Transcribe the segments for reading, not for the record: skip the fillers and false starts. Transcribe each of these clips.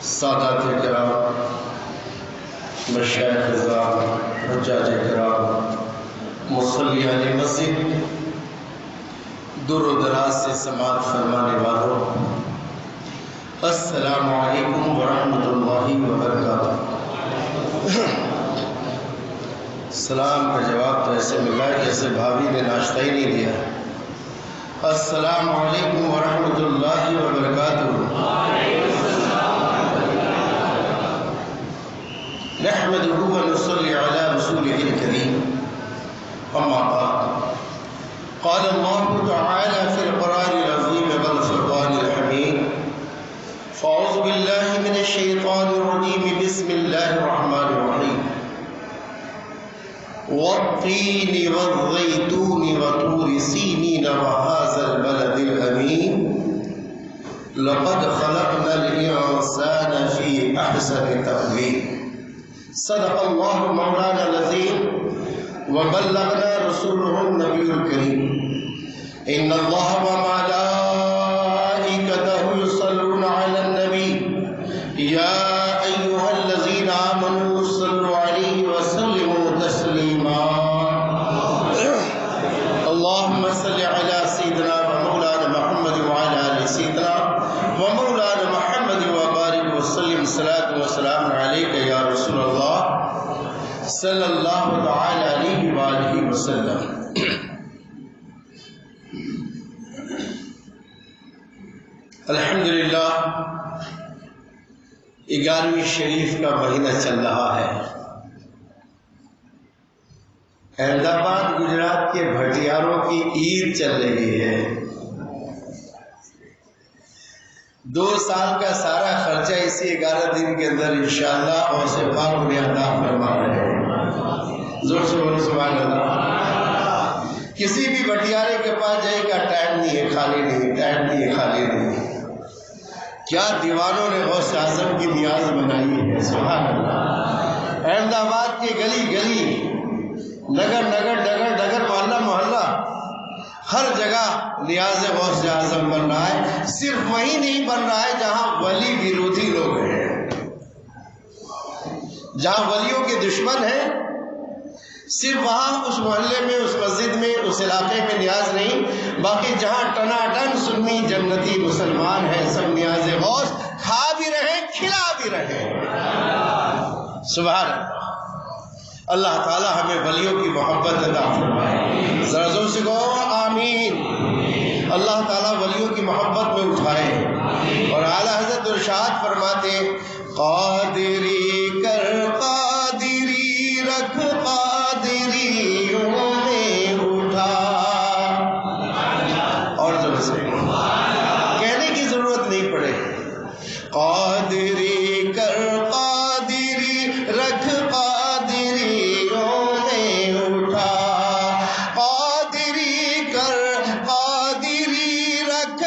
سادات کرام، مشائخ اعظام، حجاج کرام، مصلیان مسجد، دور و دراز سے سماعت فرمانے والوں، السلام علیکم ورحمۃ اللہ وبرکاتہ۔ سلام کا جواب تو ایسے ملا جیسے بھابھی نے ناشتہ ہی نہیں دیا۔ السلام علیکم ورحمۃ اللہ وبرکاتہ۔ نحمده ونصلي على رسوله الكريم، اما بعد، قال الله تعالى في القرآن العظيم والفرقان الحميد، فاعوذ بالله من الشيطان الرجيم، بسم الله الرحمن الرحيم، والتين والزيتون وطور سينين وهذا البلد الأمين لقد خلقنا الإنسان في أحسن تقويم، صدق الله مولانا العظيم وبلغنا رسوله النبي الكريم، إن الله وملائكته يصلون على النبي يا أيها الذين آمنوا صلوا عليه وسلموا تسليما، اللهم صل على سيدنا ومولانا محمد وعلى آل سيدنا ومولانا محمد وبارك وسلم، صلاة وسلام عليك يا رسول الله صلی اللہ تعالی علیہ وآلہ وسلم۔ الحمدللہ 11ویں شریف کا مہینہ چل رہا ہے۔ احمد آباد گجرات کے بھٹیاروں کی عید چل رہی ہے۔ 2 سال کا سارا خرچہ اسی 11 دن کے اندر انشاءاللہ اور سے پاک انہیں عطا فرما رہے ہیں۔ زور سے بولو سبحان اللہ۔ کسی بھی بٹیارے کے پاس جائے کا ٹائم نہیں ہے، خالی نہیں، ٹائم نہیں ہے، خالی نہیں۔ کیا دیوانوں نے غوث اعظم کی نیاز بنائی ہے، سبحان اللہ۔ احمد آباد کی گلی گلی، نگر نگر، ڈگر ڈگر، محلہ محلہ، ہر جگہ نیاز غوث اعظم بن رہا ہے۔ صرف وہی نہیں بن رہا ہے جہاں ولی ورودھی لوگ ہیں، جہاں ولیوں کے دشمن ہیں، صرف وہاں اس محلے میں، اس مسجد میں، اس علاقے میں نیاز نہیں، باقی جہاں ٹناٹن سنی جنتی مسلمان ہیں، سب نیاز غوث کھا بھی رہے، کھلا بھی رہے۔ سبحان اللہ۔ اللہ تعالی ہمیں ولیوں کی محبت عطا فرمائے۔ ذرا زور سے کہو آمین۔ اللہ تعالیٰ ولیوں کی محبت میں اٹھائے۔ اور اعلیٰ حضرت ارشاد فرماتے، قادری کر قادری رکھ قادریوں میں اٹھا۔ اور زور سے کہنے کی ضرورت نہیں پڑے، قادری کر قادری رکھ قادریوں میں اٹھا، قادری کر قادری رکھ،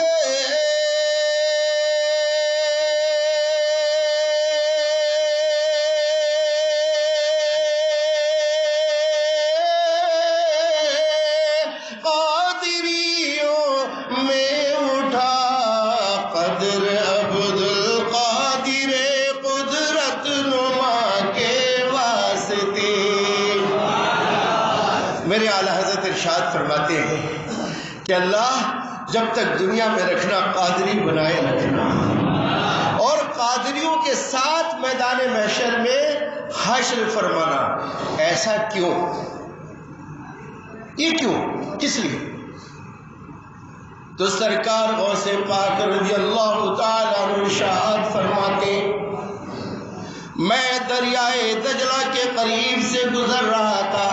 قادریوں میں اٹھا، قدر عبد القادر قدرت نما کے واسطے۔ میرے اعلیٰ حضرت ارشاد فرماتے ہیں کہ اللہ جب تک دنیا میں رکھنا، قادری بنائے رکھنا، اور قادریوں کے ساتھ میدان محشر میں حشر فرمانا۔ ایسا کیوں؟ یہ کیوں؟ کس لیے؟ تو سرکار غوث پاک رضی اللہ تعالیٰ عنہ ارشاد فرماتے، میں دریائے دجلہ کے قریب سے گزر رہا تھا،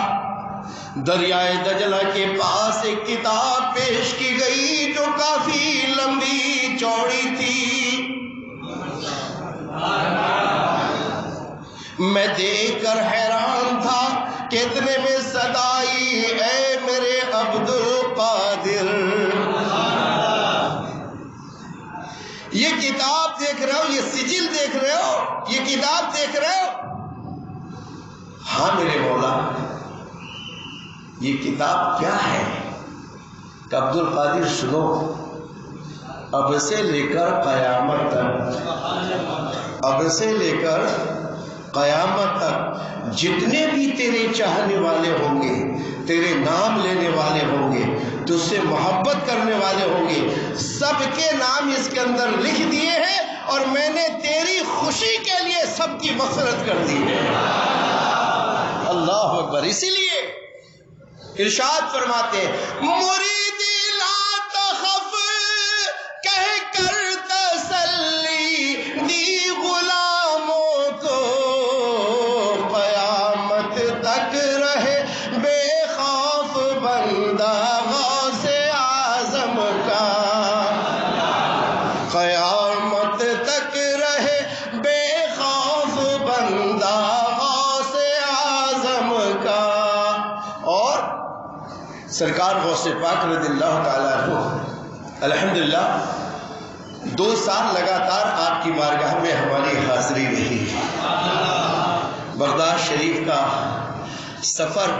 دریائے دجلہ کے پاس ایک کتاب پیش کی گئی جو کافی لمبی چوڑی تھی۔ میں دیکھ کر حیران تھا کہ اتنے میں صدا آئی، اے میرے عبد القادر۔ یہ کتاب دیکھ رہے ہو، یہ سجل دیکھ رہے ہو، یہ کتاب دیکھ رہے ہو؟ ہاں میرے مولا۔ یہ کتاب کیا ہے؟ کہ عبد القادر سنو، اب سے لے کر قیامت تک اب سے لے کر قیامت تک جتنے بھی تیرے چاہنے والے ہوں گے، تیرے نام لینے والے ہوں گے، تجھ سے محبت کرنے والے ہوں گے، سب کے نام اس کے اندر لکھ دیے ہیں، اور میں نے تیری خوشی کے لیے سب کی مغفرت کر دی ہے۔ اللہ اکبر۔ اسی لیے ارشاد فرماتے ہیں مریدی لا تخف کہہ کر تسلی دی غلاموں کو، قیامت تک رہے بے خوف بندہ غوث اعظم کا، قیامت تک رہے بے خوف بندہ غوث اعظم کا۔ اور سرکار غوث پاک رضی اللہ تعالیٰ عنہ الحمدللہ 2 سال لگاتار آپ کی بارگاہ میں ہماری حاضری رہی۔ بغداد شریف کا سفر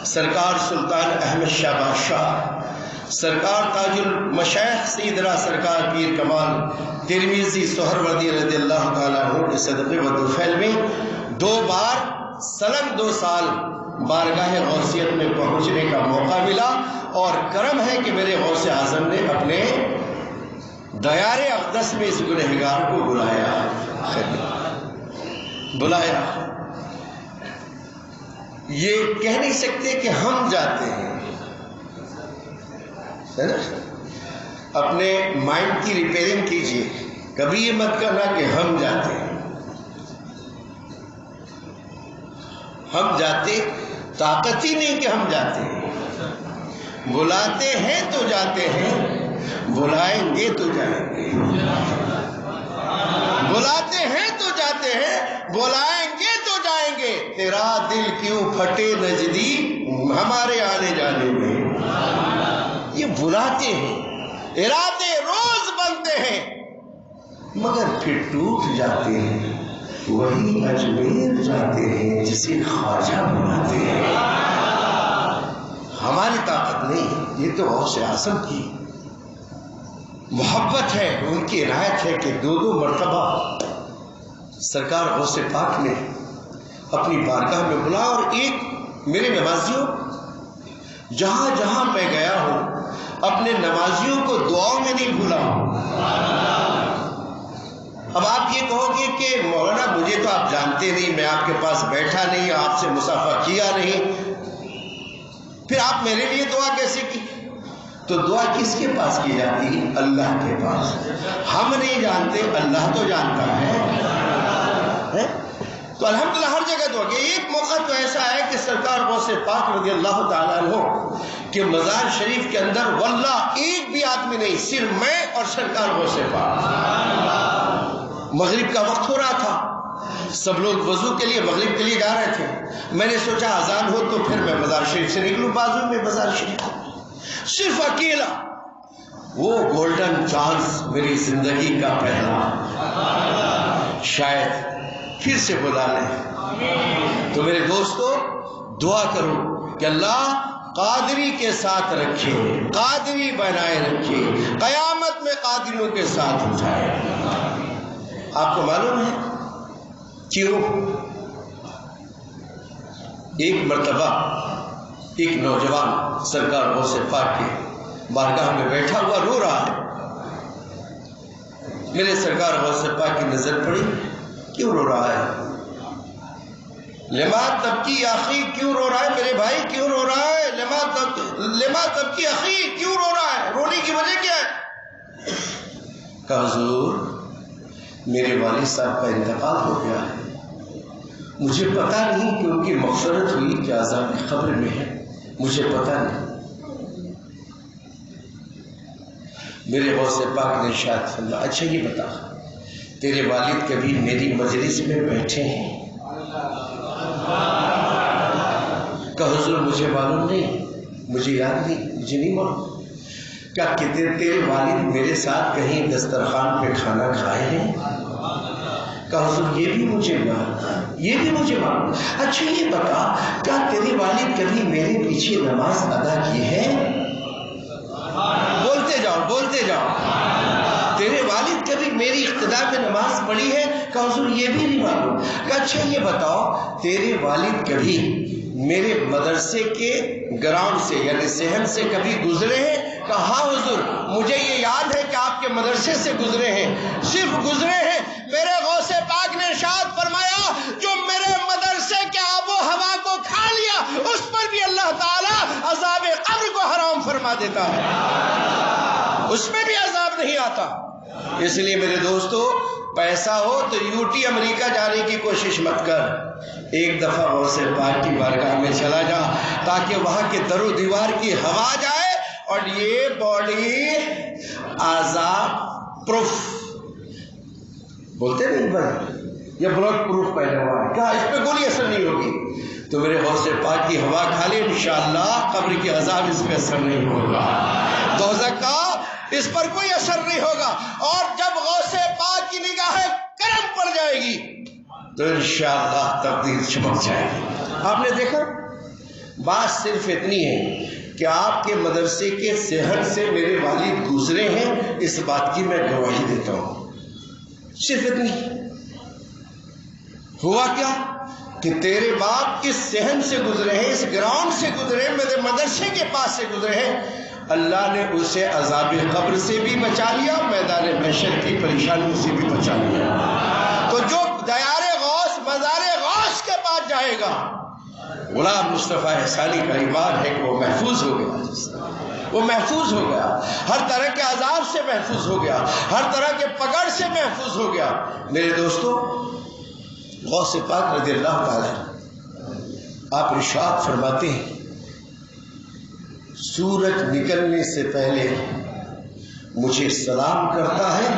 سرکار سلطان احمد شاہ بادشاہ، سرکار تاج المشائخ سیدنا سرکار پیر کمال ترمذی سہروردی رضی اللہ تعالیٰ عنہ کے صدقے و طفیل میں 2 بار سلم 2 سال بارگاہ غوثیت میں پہنچنے کا موقع ملا، اور کرم ہے کہ میرے غوث اعظم نے اپنے دیار اقدس میں اس گنہگار کو بلایا۔ یہ کہہ نہیں سکتے کہ ہم جاتے ہیں، ہے نا؟ اپنے مائنڈ کی ریپیئرنگ کیجئے، کبھی یہ مت کہنا کہ ہم جاتے ہیں۔ ہم جاتے طاقت ہی نہیں کہ ہم جاتے ہیں، بلاتے ہیں تو جاتے ہیں، بلائیں گے تو جائیں گے، بلاتے ہیں تو جاتے ہیں، بلائیں گے تو جائیں گے، تیرا دل کیوں پھٹے نجدی ہمارے آنے جانے میں۔ یہ بلاتے ہیں، ارادے روز بنتے ہیں، مگر پھر ٹوٹ جاتے ہیں۔ وہی اجمیر جاتے ہیں جسے خواجہ بلاتے ہیں۔ ہماری طاقت نہیں، یہ تو غوث اعظم کی محبت ہے، ان کی عنایت ہے کہ 2 مرتبہ سرکار غوث پاک نے اپنی بارگاہ میں بلا۔ اور ایک میرے نمازیوں، جہاں جہاں میں گیا ہوں اپنے نمازیوں کو دعاؤں میں نہیں بھولا ہوں۔ اب آپ یہ کہو گے کہ مولانا مجھے تو آپ جانتے نہیں، میں آپ کے پاس بیٹھا نہیں، آپ سے مصافحہ کیا نہیں، پھر آپ میرے لیے دعا کیسے کی؟ تو دعا کس کے پاس کی جاتی ہے؟ اللہ کے پاس۔ ہم نہیں جانتے، اللہ تو جانتا ہے۔ تو الحمدللہ ہر جگہ دعا کی۔ ایک موقع تو ایسا ہے کہ سرکار غوث پاک رضی اللہ تعالیٰ عنہ کہ مزار شریف کے اندر واللہ ایک بھی آدمی نہیں، صرف میں اور سرکار غوث پاک۔ مغرب کا وقت ہو رہا تھا، سب لوگ وضو کے لیے مغرب کے لیے جا رہے تھے۔ میں نے سوچا اذان ہو تو پھر میں مزار شریف سے نکلوں، بازو میں مزار شریف، صرف اکیلا وہ گولڈن چانس میری زندگی کا پہلا، شاید پھر سے بلا لیں۔ تو میرے دوستو دعا کرو کہ اللہ قادری کے ساتھ رکھے، قادری بنائے رکھے، قیامت میں قادریوں کے ساتھ اٹھائے۔ آپ کو معلوم ہے کیوں؟ ایک مرتبہ ایک نوجوان سرکار غوث پاک کے بارگاہ میں بیٹھا ہوا رو رہا ہے۔ میرے سرکار غوث پاک کی نظر پڑی، کیوں رو رہا ہے؟ لما تبکی اخی، کیوں رو رہا ہے میرے بھائی، کیوں رو رہا ہے؟ لما تبکی اخی، کیوں رو رہا ہے؟ رونے کی وجہ کیا ہے؟ کہا حضور میرے والد صاحب کا انتقال ہو گیا ہے، مجھے پتا نہیں کہ ان کی مغفرت ہوئی کہ عذاب قبر میں ہے، مجھے پتا نہیں۔ میرے غوث پاک نے ارشاد فرمایا اچھا یہ بتا تیرے والد کبھی میری مجلس میں بیٹھے ہیں؟ کہ حضور مجھے معلوم نہیں، مجھے یاد نہیں، مجھے نہیں معلوم۔ کیا تیرے والد میرے ساتھ کہیں دسترخوان پہ کھانا کھائے ہیں؟ کہ حضور یہ بھی مجھے معلوم، یہ بھی مجھے معلوم۔ اچھا یہ بتا کیا تیرے والد کبھی میرے پیچھے نماز ادا کی ہے؟ بولتے جاؤ بولتے جاؤ۔ تیرے والد کبھی میری اقتدا میں نماز پڑھی ہے؟ کہا حضور یہ بھی نہیں معلوم. کہا اچھا یہ بتاؤ تیرے والد کبھی میرے مدرسے کے گراؤنڈ سے یعنی صحن سے کبھی گزرے ہیں؟ کہا ہاں حضور مجھے یہ یاد ہے کہ آپ کے مدرسے سے گزرے ہیں. صرف گزرے ہیں؟ میرے غوث پاک نے ارشاد فرمایا جو میرے مدرسے کے آب و ہوا کو کھا لیا اس پر بھی اللہ تعالیٰ عذاب قبر کو حرام فرما دیتا ہے، اس میں بھی عذاب نہیں آتا. اس لیے میرے دوستو پیسہ ہو تو یوٹی امریکہ جانے کی کوشش مت کر، ایک دفعہ غوث پاک کی بارگاہ میں چلا جا تاکہ وہاں کے در و دیوار کی ہوا جائے اور یہ باڈی عذاب پروف بولتے نہیں بڑے یہ بلٹ پروف پہنے ہوا ہے، کہا اس پہ کوئی اثر نہیں ہوگی. تو میرے غوث پاک کی ہوا کھا لے انشاءاللہ قبر کی عذاب اس پہ اثر نہیں ہوگا، دوزخ کا اس پر کوئی اثر نہیں ہوگا. اور جب غوث پاک کی نگاہ کرم پڑ جائے گی تو انشاءاللہ تقدیر چمک جائے گی. آپ نے دیکھا بات صرف اتنی ہے کہ آپ کے مدرسے کے صحن سے میرے والد گزرے ہیں، اس بات کی میں گواہی دیتا ہوں. صرف اتنی. ہوا کیا کہ تیرے باپ اس صحن سے گزرے ہیں، اس گراؤنڈ سے گزرے ہیں، میرے مدرسے کے پاس سے گزرے ہیں. اللہ نے اسے عذاب قبر سے بھی بچا لیا، میدان محشر کی پریشانیوں سے بھی بچا لیا. تو جو دیار غوث مزار غوث کے پاس جائے گا غلام مصطفیٰ احسانی کا ایمان ہے کہ وہ محفوظ ہو گیا، وہ محفوظ ہو گیا، ہر طرح کے عذاب سے محفوظ ہو گیا، ہر طرح کے پکڑ سے محفوظ ہو گیا. میرے دوستو غوث پاک رضی اللہ تعالی آپ ارشاد فرماتے ہیں سورج نکلنے سے پہلے مجھے سلام کرتا ہے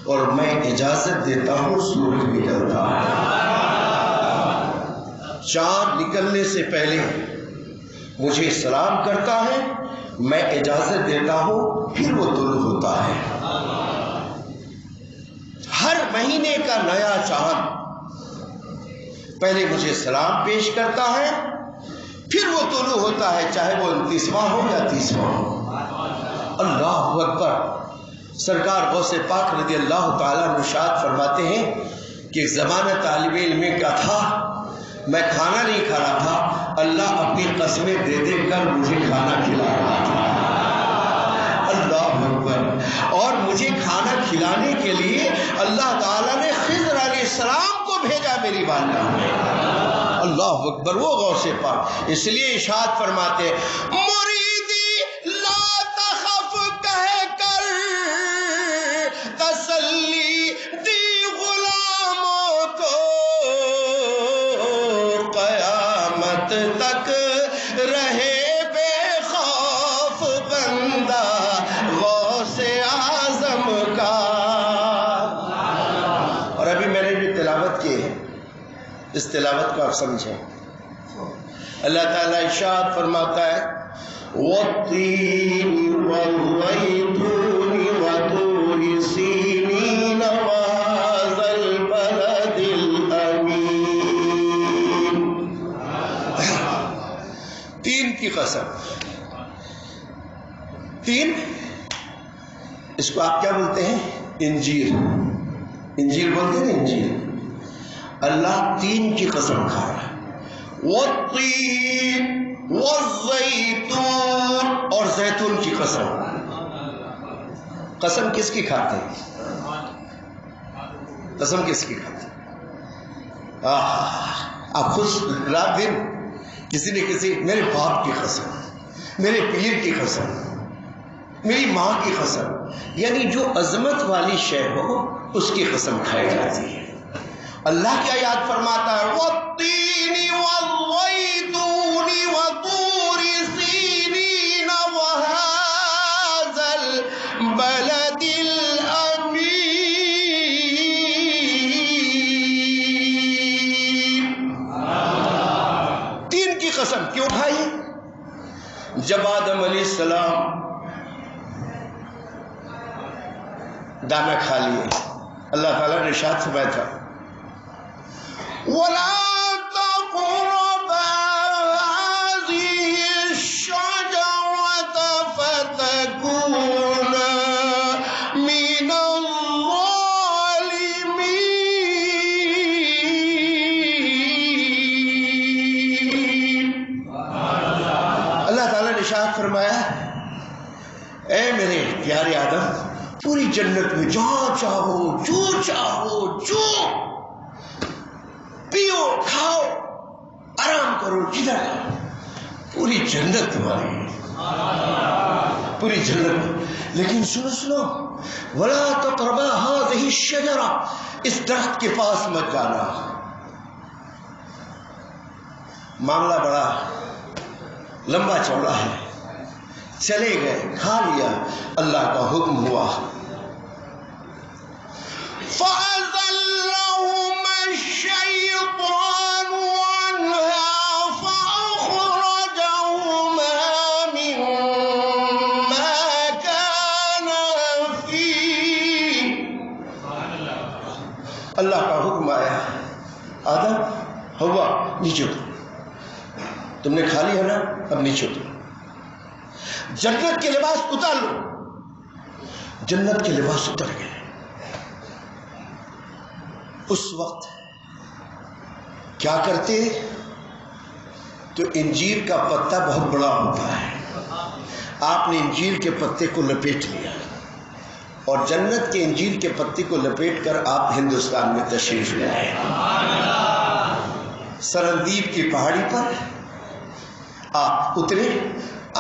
اور میں اجازت دیتا ہوں سورج نکلتا ہے. چاند نکلنے سے پہلے مجھے سلام کرتا ہے، میں اجازت دیتا ہوں، پھر وہ طلوع ہوتا ہے. ہر مہینے کا نیا چاند پہلے مجھے سلام پیش کرتا ہے، پھر وہ طلوع ہوتا ہے، چاہے وہ 29واں ہو یا 30واں ہو. اللہ اکبر. سرکار غوث پاک رضی اللہ تعالیٰ ارشاد فرماتے ہیں کہ زمانہ طالب علم کا تھا، میں کھانا نہیں کھا رہا تھا، اللہ اپنی قسمیں دے دے کر مجھے کھانا کھلا رہا تھا. اللہ اکبر. اور مجھے کھانا کھلانے کے لیے اللہ تعالیٰ نے خضر علیہ السلام کو بھیجا میری بارگاہ میں. اللہ اکبر. وہ غوث پاک اس لیے ارشاد فرماتے مریدی لا تخف کہہ کر تسلی دی غلاموں کو، قیامت تک رہے بے خوف بندہ غوث اعظم کا. اور ابھی میں نے جو تلاوت کی ہے اس تلاوت کو آپ سمجھیں. اللہ تعالیٰ ارشاد فرماتا ہے وَالتِّينِ وَالزَّيْتُونِ وَطُورِ سِينِينَ وَهَٰذَا الْبَلَدِ الْأَمِينِ. تین کی قسم. تین اس کو آپ کیا بولتے ہیں؟ انجیل. انجیل بولتے ہیں نا، انجیل. اللہ تین کی قسم کھا رہا ہے. والتین والزیتون، اور زیتون کی قسم. قسم کس کی کھاتے ہیں؟ قسم کس کی کھاتے ہیں؟ آپ خود رات دن کسی نے کسی میرے باپ کی قسم، میرے پیر کی قسم، میری ماں کی قسم، یعنی جو عظمت والی شے ہو اس کی قسم کھائی جاتی ہے. اللہ کیا یاد فرماتا ہے وَالتِّينِ وَالزَّيْتُونِ وَطُورِ سِينِينَ وَهَٰذَا الْبَلَدِ الْأَمِينِ. تین کی قسم کیوں کھائی؟ جب آدم علیہ السلام دانا کھا لیے، اللہ تعالیٰ نے ارشاد فرمایا تھا وَلَا تَقْرَبَا هَٰذِهِ الشَّجَرَةَ فَتَكُونَا مِنَ الظَّالِمِينَ. جنت میں جہاں چاہو جو چاہو جو پیو کھاؤ آرام کرو جدھر پوری جنت تمہاری پوری جنت. لیکن سنو ولا تقربا هذه الشجرة اس درخت کے پاس مت جانا. معاملہ بڑا لمبا چوڑا ہے. چلے گئے کھا لیا اللہ کا حکم ہوا فَأَزَلَّهُمَا الشَّيْطَانُ عَنْهَا فَأَخْرَجَهُمَا مِمَّا كَانَا فِيهِ. اللہ کا حکم آیا آدم ہوا نیچے اترو. تم نے کھا لیا نا اب نیچے اترو. جنت کے لباس اتار لو. جنت کے لباس اتر گئے. اس وقت کیا کرتے تو انجیر کا پتا بہت بڑا ہوتا ہے. آپ نے انجیر کے پتے کو لپیٹ لیا اور جنت کے انجیر کے پتے کو لپیٹ کر آپ ہندوستان میں تشریف لے آئے. سرندیپ کی پہاڑی پر آپ اترے.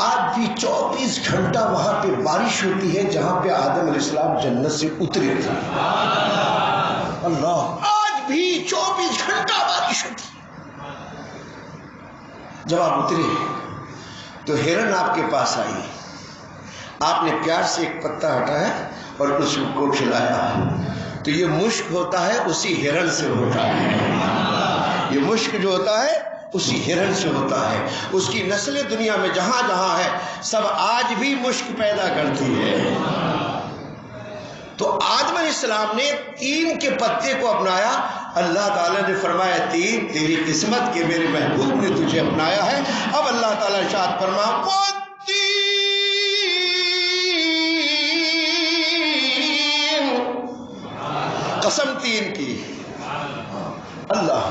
آج بھی 24 گھنٹہ وہاں پہ بارش ہوتی ہے جہاں پہ آدم علیہ السلام جنت سے اترے تھے. اللہ آج بھی 24 گھنٹہ بارش ہوتی ہے. جب آپ اترے تو ہرن آپ کے پاس آئی. آپ نے پیار سے ایک پتا ہٹایا اور اس کو کھلایا. تو یہ مشک ہوتا ہے اسی ہرن سے ہوتا ہے. یہ مشک جو ہوتا ہے اسی ہرن سے ہوتا ہے. اس کی نسلیں دنیا میں جہاں جہاں ہے سب آج بھی مشک پیدا کرتی ہے. تو آدم علیہ السلام نے تین کے پتے کو اپنایا. اللہ تعالیٰ نے فرمایا تین تیری قسمت کے میرے محبوب نے تجھے اپنایا ہے. اب اللہ تعالیٰ ارشاد فرمایا قسم تین کی. اللہ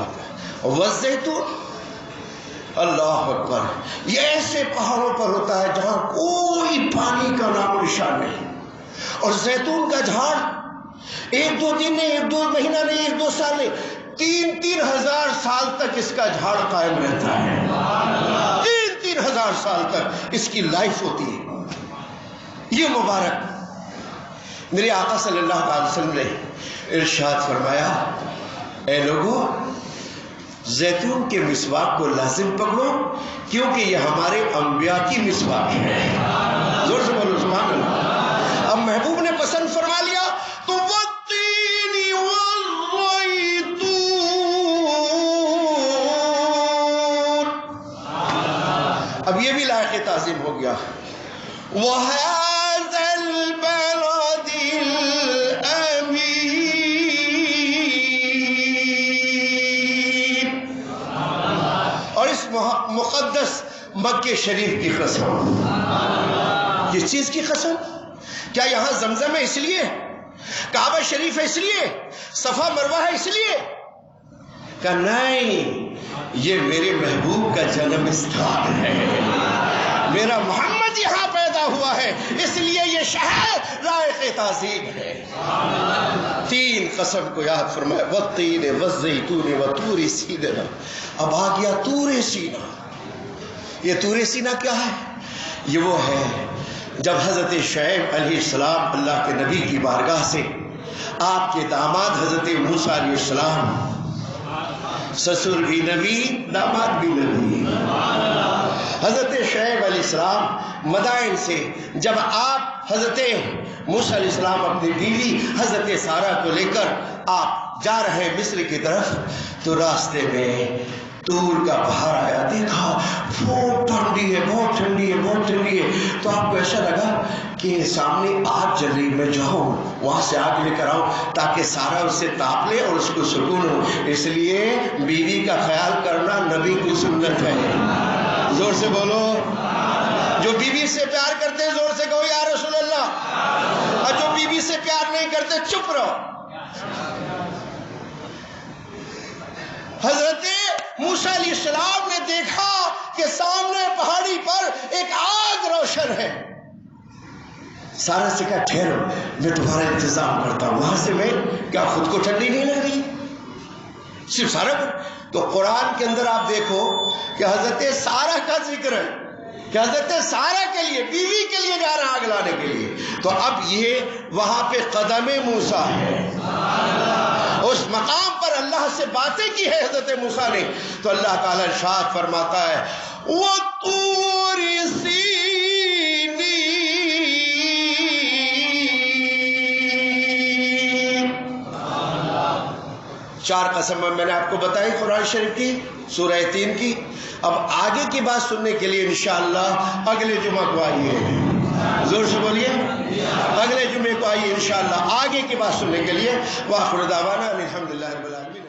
والزیتون. اللہ اکبر. یہ ایسے پہاڑوں پر ہوتا ہے جہاں کوئی پانی کا نام و نشان نہیں. اور زیتون کا جھاڑ 1-2 دن نہیں 1-2 مہینہ نہیں 1-2 سال نہیں 3-3 ہزار سال تک اس کا جھاڑ قائم رہتا ہے. 3-3 ہزار سال تک اس کی لائف ہوتی ہے. یہ مبارک میرے آقا صلی اللہ علیہ وسلم نے ارشاد فرمایا اے لوگو زیتون کے مسواک کو لازم پکڑو کیونکہ یہ ہمارے انبیاء کی مسواک ہے. زور سے بولو سبحان اللہ. اب محبوب نے پسند فرما لیا تو والتین والزیتون. اب یہ بھی لائق تعظیم ہو گیا. وَهَذَا الْبَلَدِ الْأَمِينِ. اور اس مقدس مکہ شریف کی قسم. کس چیز کی قسم؟ کیا یہاں زمزم ہے اس لیے؟ کعبہ شریف ہے اس لیے؟ صفا مروہ ہے اس لیے؟ کہ نہیں یہ میرے محبوب کا جنم استھان ہے. میرا محمد یہاں پیدا ہوا ہے اس لیے یہ شہر لائق تعظیم ہے. تین قسم کو یاد فرمایا والتین والزیتون وطور سینا. اب آ گیا طور سینا. یہ طور سینا کیا ہے؟ یہ وہ ہے جب حضرت شعیب علیہ السلام اللہ کے نبی کی بارگاہ سے آپ کے داماد حضرت موسیٰ علیہ السلام سسر بھی نبی داماد بھی نبی حضرت شعیب علیہ السلام مدائن سے جب آپ حضرت موسیٰ علیہ السلام اپنی بیوی حضرت سارہ کو لے کر آپ جا رہے مصر کی طرف تو راستے میں طور کا پہاڑ آیا. دیکھا بہت ٹھنڈی ہے بہت ٹھنڈی ہے بہت ٹھنڈی ہے. تو آپ کو ایسا لگا کہ سامنے آگ جل رہی میں جاؤں وہاں سے آگ لے کر آؤں تاکہ سارا اس سے تاپ لے اور اس کو سکون ہو. اس لیے بیوی کا خیال کرنا نبی کی سنت ہے. زور سے بولو. جو بیوی سے پیار کرتے ہیں زور سے کہو یا رسول اللہ. اور جو بیوی سے پیار نہیں کرتے چپ رہو. حضرت موسیٰ علیہ السلام نے دیکھا کہ سامنے پہاڑی پر ایک آگ روشن ہے. سارا سے کہا ٹھہرو میں تمہارا انتظام کرتا ہوں. وہاں سے میں کیا خود کو ٹھنڈی نہیں لگ رہی؟ صرف سارا تو قرآن کے اندر آپ دیکھو کہ حضرت سارہ کا ذکر ہے کہ حضرت سارہ کے لیے بیوی کے لیے جا رہا آگ لانے کے لیے. تو اب یہ وہاں پہ قدم موسیٰ ہے, اس مقام پر اللہ سے باتیں کی ہے حضرت موسیٰ نے. تو اللہ تعالیٰ ارشاد فرماتا ہے وَطُورِ سِینِین, 4 قسم میں نے آپ کو بتائی قرآن شریف کی سورہ 3 کی. اب آگے کی بات سننے کے لیے انشاءاللہ اگلے جمعہ کو آئیے, زور سے بولیے, اگلے جمعے کو آئیے انشاءاللہ آگے کی بات سننے کے لیے. وآخر دعوانا الحمدللہ رب العالمین.